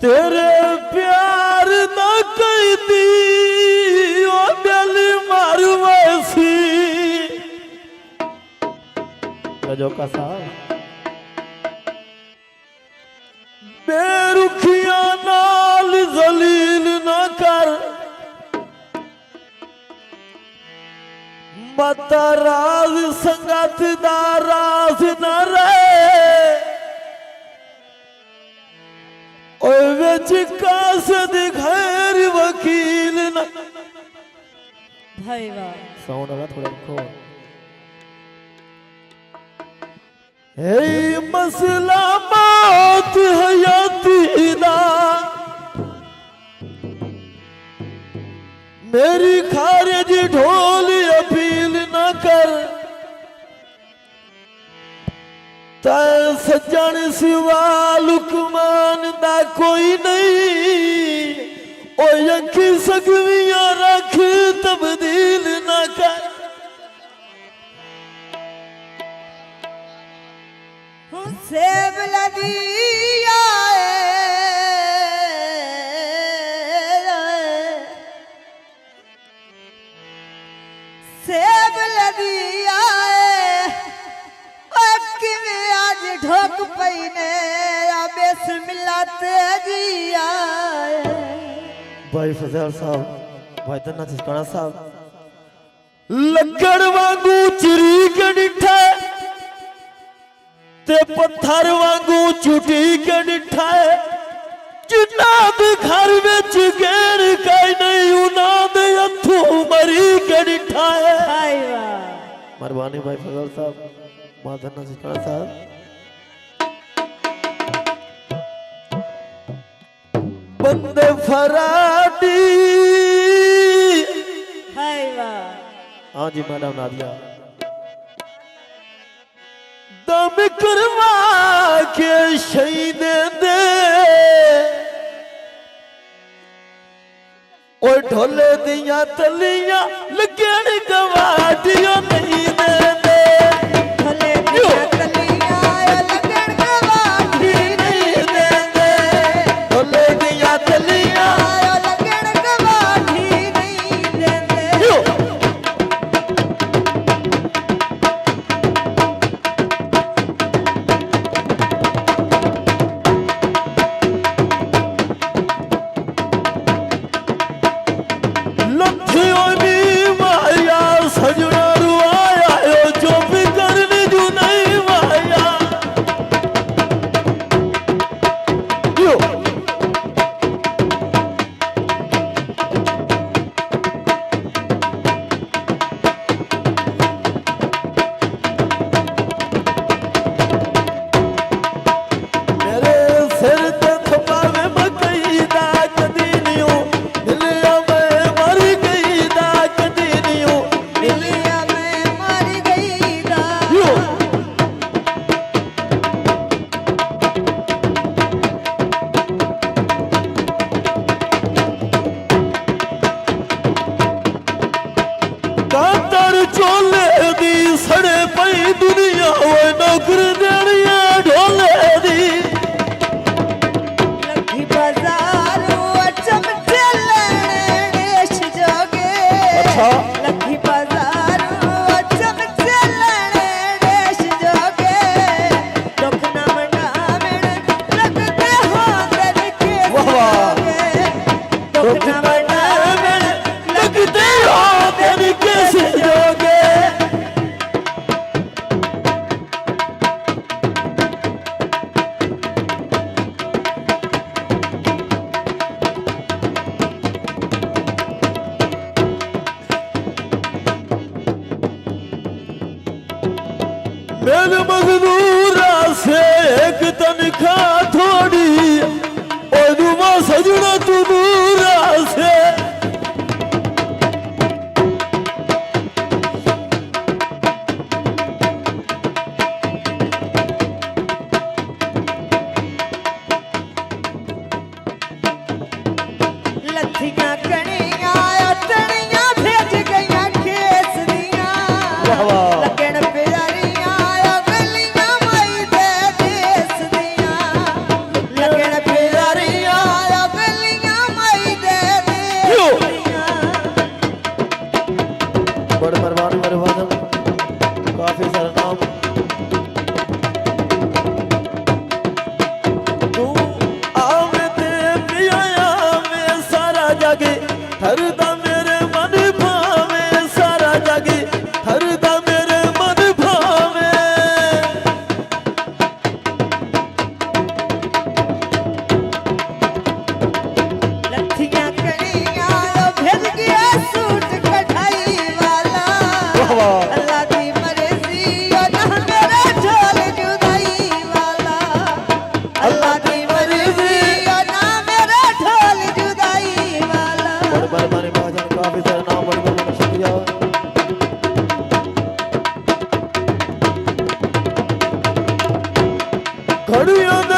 तेरे प्यार न कई दी ओ दिल मारवासी जो का साहब बेरुखिया नाल जलील न कर मत राज संगत दा राज न रहे और विच कासद गैर वकील न भाई वाह साउंड वाला थोड़ा रखो हे मसला मौत हयाती दा मेरी खारिज ढोल अपील न कर तै सज्जन सिवा लुकमान दा कोई नहीं ओ अखी सगवियां रख तब्दील न कर सेब लदिया सेब लदिया आज ढोक पैने बिस्मिल्लाह तेजिया भाई फजल साहब भाई धन्ना चिस्काना साहब लकड़ वांगू चिरी के डिठा ते पत्थर वांगू चुटी के डिठा जिन्ना दे घर विच गेर काई नहीं उना दे हथों मरी के डिठा है भाई वाह मेहरबानी भाई फजल साहब मां धन्ना चिस्काना साहब बंदे फराडी हाय वाह हाँ जी मैडम नादिया दम करवा के शहीद दे और ढोले दिया तलियां लगन गवाटियों नहीं दे दे ढोले दिया तलियां लगन गवाटी नहीं दे दे ढोले दिया तलियां लगन गवाटी नहीं दे दे चोले दी सड़े पई दुनिया वो नौकर देनिया ढोले दी लखी बाजार चमचे लेने जोगे अच्छा लखी बाजार चमचे लेने जोगे दुख न मनावण लगते हो दर के जोगे दुख न मनावण लगते हो दर के जोगे मेरे मजदूरा से एक तनख्वाह थोड़ी और दुआ सजना तू दूरा से दुनिया दे